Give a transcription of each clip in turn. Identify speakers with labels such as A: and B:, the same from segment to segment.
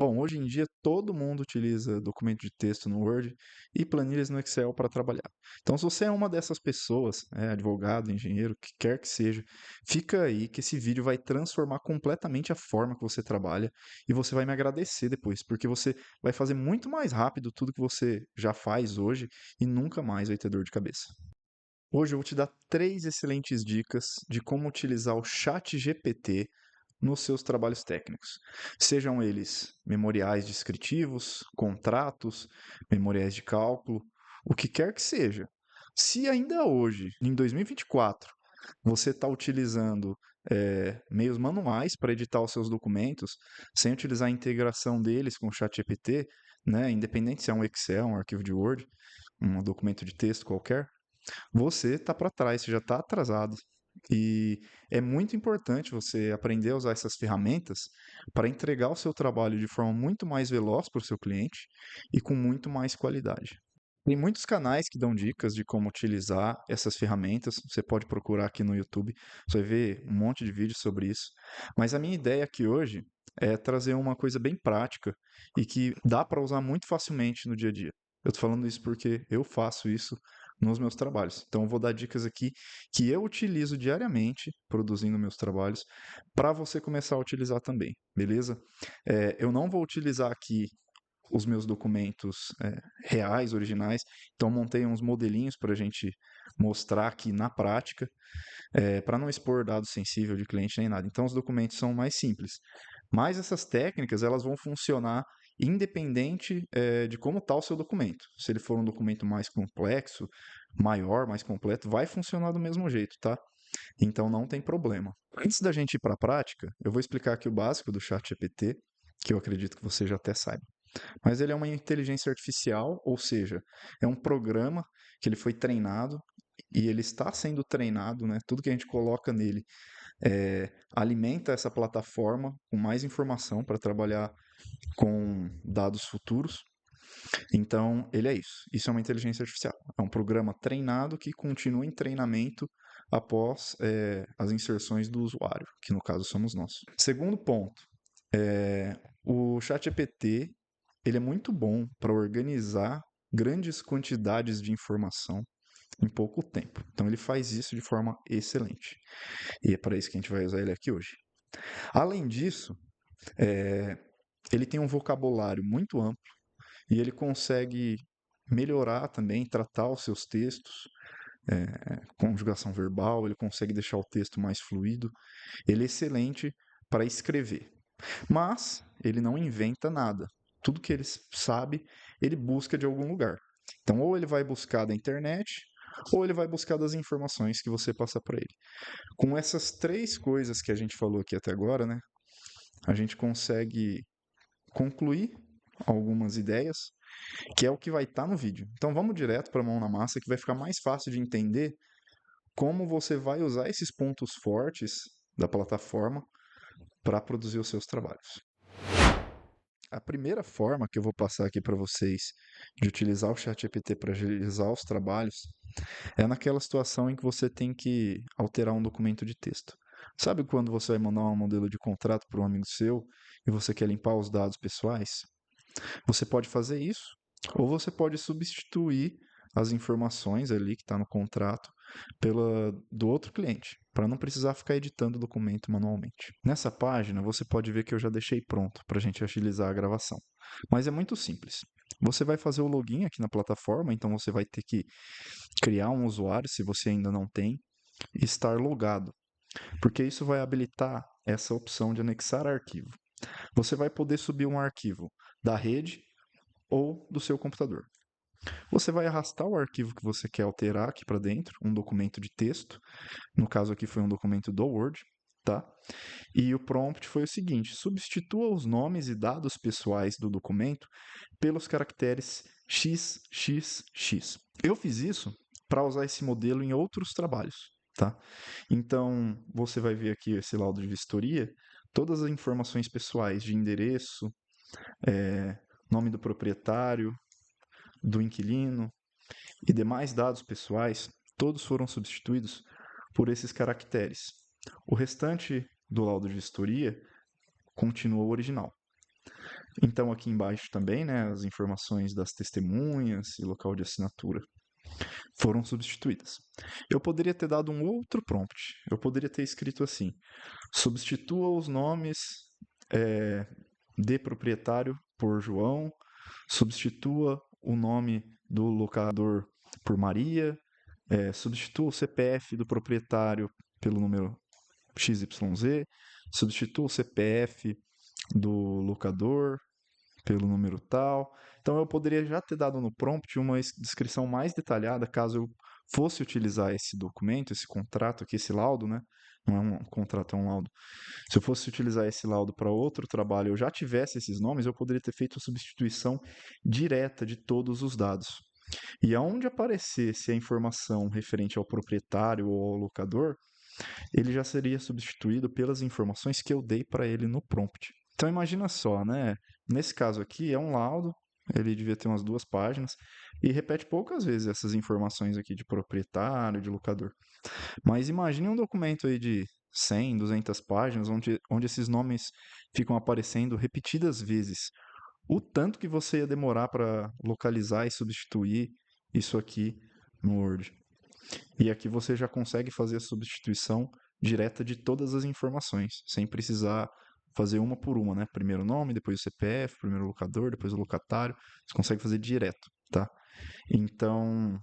A: Bom, hoje em dia todo mundo utiliza documento de texto no Word e planilhas no Excel para trabalhar. Então, se você é uma dessas pessoas, advogado, engenheiro, que quer que seja, fica aí que esse vídeo vai transformar completamente a forma que você trabalha e você vai me agradecer depois, porque você vai fazer muito mais rápido tudo que você já faz hoje e nunca mais vai ter dor de cabeça. Hoje eu vou te dar três excelentes dicas de como utilizar o Chat GPT nos seus trabalhos técnicos. Sejam eles memoriais descritivos, contratos, memoriais de cálculo, o que quer que seja. Se ainda hoje, em 2024, você está utilizando meios manuais para editar os seus documentos, sem utilizar a integração deles com o ChatGPT, né, independente se é um Excel, um arquivo de Word, um documento de texto qualquer, você está para trás, você já está atrasado. E é muito importante você aprender a usar essas ferramentas para entregar o seu trabalho de forma muito mais veloz para o seu cliente e com muito mais qualidade. Tem muitos canais que dão dicas de como utilizar essas ferramentas. Você pode procurar aqui no YouTube, você vai ver um monte de vídeos sobre isso. Mas a minha ideia aqui hoje é trazer uma coisa bem prática e que dá para usar muito facilmente no dia a dia. Eu estou falando isso porque eu faço isso nos meus trabalhos. Então, eu vou dar dicas aqui que eu utilizo diariamente, produzindo meus trabalhos, para você começar a utilizar também, beleza? Eu não vou utilizar aqui os meus documentos reais, originais. Então, montei uns modelinhos para a gente mostrar aqui na prática, para não expor dados sensíveis de cliente nem nada. Então, os documentos são mais simples. Mas essas técnicas, elas vão funcionar independente de como está o seu documento. Se ele for um documento mais complexo, maior, mais completo, vai funcionar do mesmo jeito, tá? Então, não tem problema. Antes da gente ir para a prática, eu vou explicar aqui o básico do ChatGPT, que eu acredito que você já até saiba. Mas ele é uma inteligência artificial, ou seja, é um programa que ele foi treinado e ele está sendo treinado, né? Tudo que a gente coloca nele alimenta essa plataforma com mais informação para trabalhar com dados futuros. Então, ele é isso. Isso é uma inteligência artificial. É um programa treinado que continua em treinamento após as inserções do usuário, que no caso somos nós. Segundo ponto, o ChatGPT ele é muito bom para organizar grandes quantidades de informação em pouco tempo. Então ele faz isso de forma excelente. E é para isso que a gente vai usar ele aqui hoje. Além disso, é, ele tem um vocabulário muito amplo e ele consegue melhorar também, tratar os seus textos, conjugação verbal, ele consegue deixar o texto mais fluido. Ele é excelente para escrever. Mas ele não inventa nada. Tudo que ele sabe, ele busca de algum lugar. Então, ou ele vai buscar da internet, ou ele vai buscar das informações que você passa para ele. Com essas três coisas que a gente falou aqui até agora, né, a gente consegue concluir algumas ideias, que é o que vai estar no vídeo. Então, vamos direto para a mão na massa, que vai ficar mais fácil de entender como você vai usar esses pontos fortes da plataforma para produzir os seus trabalhos. A primeira forma que eu vou passar aqui para vocês de utilizar o ChatGPT para agilizar os trabalhos é naquela situação em que você tem que alterar um documento de texto. Sabe quando você vai mandar um modelo de contrato para um amigo seu e você quer limpar os dados pessoais? Você pode fazer isso, ou você pode substituir as informações ali que está no contrato pela do outro cliente, para não precisar ficar editando o documento manualmente. Nessa página você pode ver que eu já deixei pronto para a gente agilizar a gravação, mas é muito simples. Você vai fazer o login aqui na plataforma, então você vai ter que criar um usuário se você ainda não tem e estar logado, porque isso vai habilitar essa opção de anexar arquivo. Você vai poder subir um arquivo da rede ou do seu computador. Você vai arrastar o arquivo que você quer alterar aqui para dentro, um documento de texto. No caso aqui foi um documento do Word, tá? E o prompt foi o seguinte: substitua os nomes e dados pessoais do documento pelos caracteres XXX. Eu fiz isso para usar esse modelo em outros trabalhos, tá? Então, você vai ver aqui esse laudo de vistoria, todas as informações pessoais de endereço, nome do proprietário, do inquilino e demais dados pessoais, todos foram substituídos por esses caracteres. O restante do laudo de vistoria continua o original. Então, aqui embaixo também, né, as informações das testemunhas e local de assinatura foram substituídas. Eu poderia ter dado um outro prompt. Eu poderia ter escrito assim: substitua os nomes é, de proprietário por João, substitua o nome do locador por Maria, substitua o CPF do proprietário pelo número XYZ, substitua o CPF do locador pelo número tal. Então eu poderia já ter dado no prompt uma descrição mais detalhada caso eu fosse utilizar esse documento, esse contrato aqui, esse laudo, né? Não é um contrato, é um laudo. Se eu fosse utilizar esse laudo para outro trabalho, eu já tivesse esses nomes, eu poderia ter feito a substituição direta de todos os dados. E aonde aparecesse a informação referente ao proprietário ou ao locador, ele já seria substituído pelas informações que eu dei para ele no prompt. Então imagina só, né? Nesse caso aqui é um laudo, ele devia ter umas 2 páginas e repete poucas vezes essas informações aqui de proprietário, de locador. Mas imagine um documento aí de 100, 200 páginas, onde esses nomes ficam aparecendo repetidas vezes. O tanto que você ia demorar para localizar e substituir isso aqui no Word. E aqui você já consegue fazer a substituição direta de todas as informações, sem precisar fazer uma por uma, né? Primeiro o nome, depois o CPF, primeiro o locador, depois o locatário. Você consegue fazer direto, tá? Então,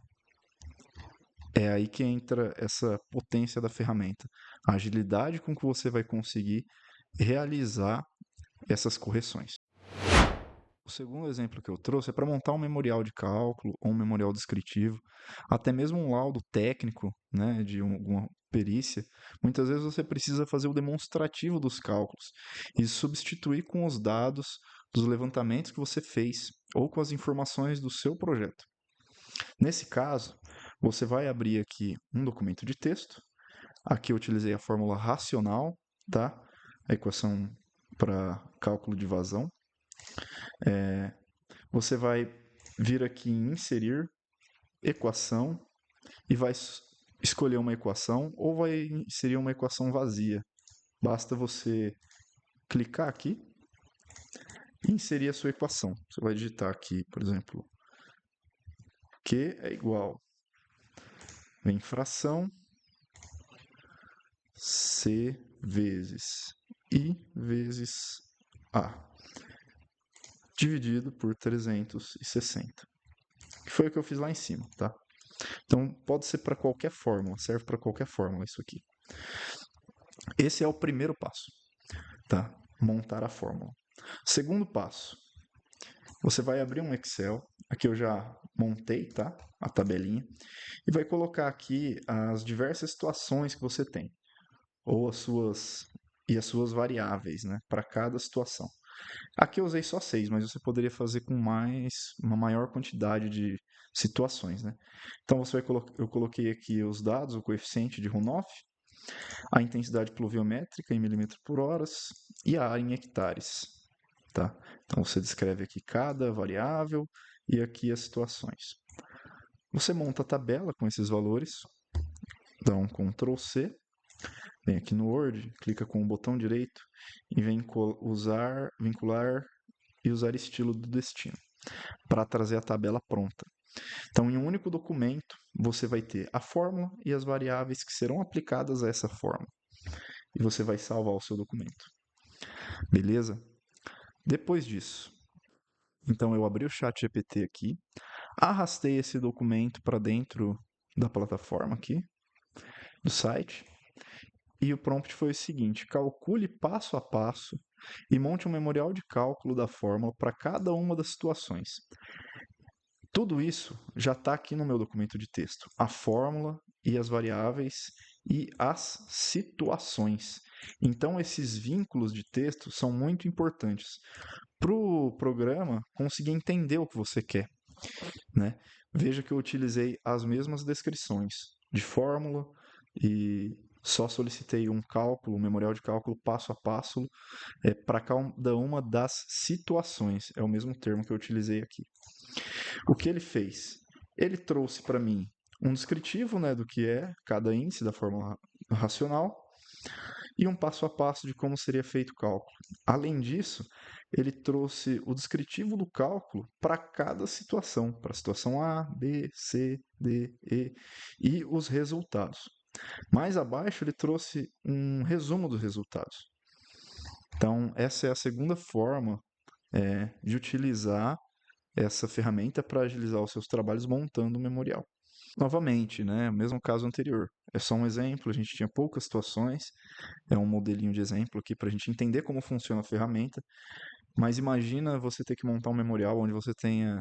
A: é aí que entra essa potência da ferramenta. A agilidade com que você vai conseguir realizar essas correções. O segundo exemplo que eu trouxe é para montar um memorial de cálculo ou um memorial descritivo, até mesmo um laudo técnico, né, de alguma perícia. Muitas vezes você precisa fazer o demonstrativo dos cálculos e substituir com os dados dos levantamentos que você fez ou com as informações do seu projeto. Nesse caso, você vai abrir aqui um documento de texto. Aqui eu utilizei a fórmula racional, tá? A equação para cálculo de vazão. Você vai vir aqui em inserir equação e vai escolher uma equação ou vai inserir uma equação vazia. Basta você clicar aqui e inserir a sua equação. Você vai digitar aqui, por exemplo, Q é igual, vem fração, C vezes I vezes A, dividido por 360. Que foi o que eu fiz lá em cima, tá? Então, pode ser para qualquer fórmula, serve para qualquer fórmula isso aqui. Esse é o primeiro passo, tá? Montar a fórmula. Segundo passo, você vai abrir um Excel, aqui eu já montei, tá? A tabelinha, e vai colocar aqui as diversas situações que você tem, ou as suas variáveis, né? Para cada situação. Aqui eu usei só 6, mas você poderia fazer com uma maior quantidade de situações, né? Então eu coloquei aqui os dados, o coeficiente de runoff, a intensidade pluviométrica em milímetros por hora e a área em hectares, tá? Então você descreve aqui cada variável e aqui as situações. Você monta a tabela com esses valores, dá um Ctrl C, vem aqui no Word, clica com o botão direito e vem vincular e usar estilo do destino para trazer a tabela pronta. Então, em um único documento, você vai ter a fórmula e as variáveis que serão aplicadas a essa fórmula. E você vai salvar o seu documento. Beleza? Depois disso, então eu abri o chat GPT aqui, arrastei esse documento para dentro da plataforma aqui, do site, e o prompt foi o seguinte: calcule passo a passo e monte um memorial de cálculo da fórmula para cada uma das situações. Tudo isso já está aqui no meu documento de texto. A fórmula e as variáveis e as situações. Então, esses vínculos de texto são muito importantes para o programa conseguir entender o que você quer, né? Veja que eu utilizei as mesmas descrições de fórmula e só solicitei um cálculo, um memorial de cálculo passo a passo para cada uma das situações. É o mesmo termo que eu utilizei aqui. O que ele fez? Ele trouxe para mim um descritivo, né, do que é cada índice da fórmula racional e um passo a passo de como seria feito o cálculo. Além disso, ele trouxe o descritivo do cálculo para cada situação, para a situação A, B, C, D, e os resultados. Mais abaixo, ele trouxe um resumo dos resultados. Então, essa é a segunda forma de utilizar essa ferramenta para agilizar os seus trabalhos montando um memorial. Novamente, né, mesmo caso anterior. É só um exemplo, a gente tinha poucas situações, é um modelinho de exemplo aqui para a gente entender como funciona a ferramenta, mas imagina você ter que montar um memorial onde você tenha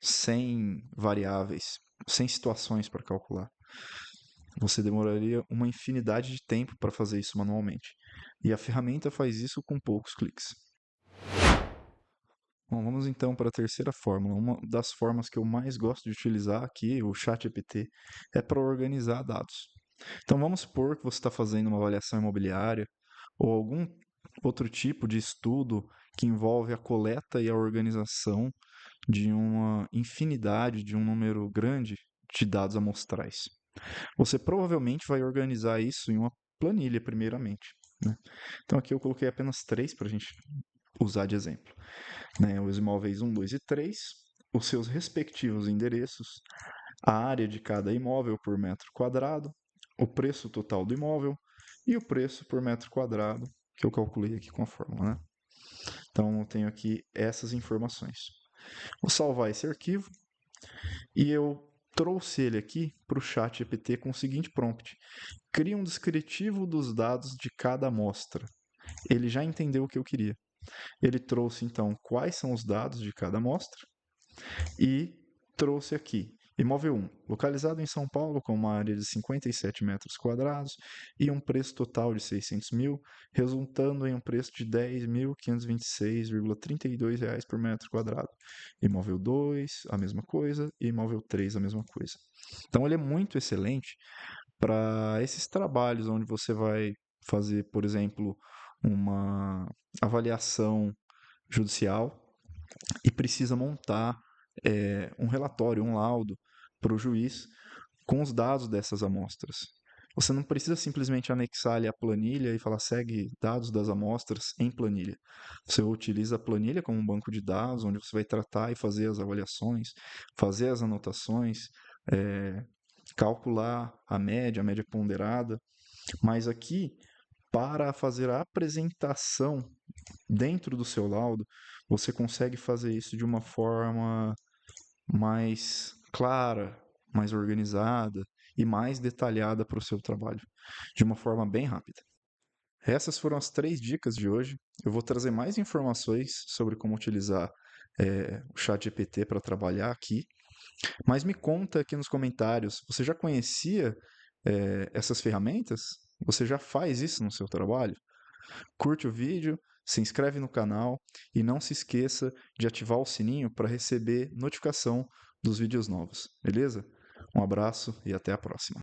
A: 100 variáveis, 100 situações para calcular. Você demoraria uma infinidade de tempo para fazer isso manualmente. E a ferramenta faz isso com poucos cliques. Bom, vamos então para a terceira fórmula. Uma das formas que eu mais gosto de utilizar aqui, o ChatGPT, é para organizar dados. Então vamos supor que você está fazendo uma avaliação imobiliária ou algum outro tipo de estudo que envolve a coleta e a organização de uma infinidade, de um número grande de dados amostrais. Você provavelmente vai organizar isso em uma planilha, primeiramente, né? Então aqui eu coloquei apenas 3 para a gente usar de exemplo, né? Os imóveis 1, 2 e 3, os seus respectivos endereços, a área de cada imóvel por metro quadrado, o preço total do imóvel e o preço por metro quadrado, que eu calculei aqui com a fórmula, né? Então eu tenho aqui essas informações. Vou salvar esse arquivo e eu trouxe ele aqui para o chat GPT com o seguinte prompt: cria um descritivo dos dados de cada amostra. Ele já entendeu o que eu queria. Ele trouxe então quais são os dados de cada amostra e trouxe aqui imóvel 1, localizado em São Paulo com uma área de 57 metros quadrados e um preço total de 600 mil, resultando em um preço de R$ 10.526,32 por metro quadrado. Imóvel 2, a mesma coisa, e imóvel 3, a mesma coisa. Então ele é muito excelente para esses trabalhos onde você vai fazer, por exemplo, uma avaliação judicial e precisa montar um relatório, um laudo para o juiz com os dados dessas amostras. Você não precisa simplesmente anexar ali a planilha e falar segue dados das amostras em planilha. Você utiliza a planilha como um banco de dados, onde você vai tratar e fazer as avaliações, fazer as anotações, calcular a média ponderada. Mas aqui, para fazer a apresentação dentro do seu laudo, você consegue fazer isso de uma forma mais clara, mais organizada e mais detalhada para o seu trabalho, de uma forma bem rápida. Essas foram as 3 dicas de hoje. Eu vou trazer mais informações sobre como utilizar o ChatGPT para trabalhar aqui. Mas me conta aqui nos comentários, você já conhecia essas ferramentas? Você já faz isso no seu trabalho? Curte o vídeo, se inscreve no canal e não se esqueça de ativar o sininho para receber notificação dos vídeos novos, beleza? Um abraço e até a próxima.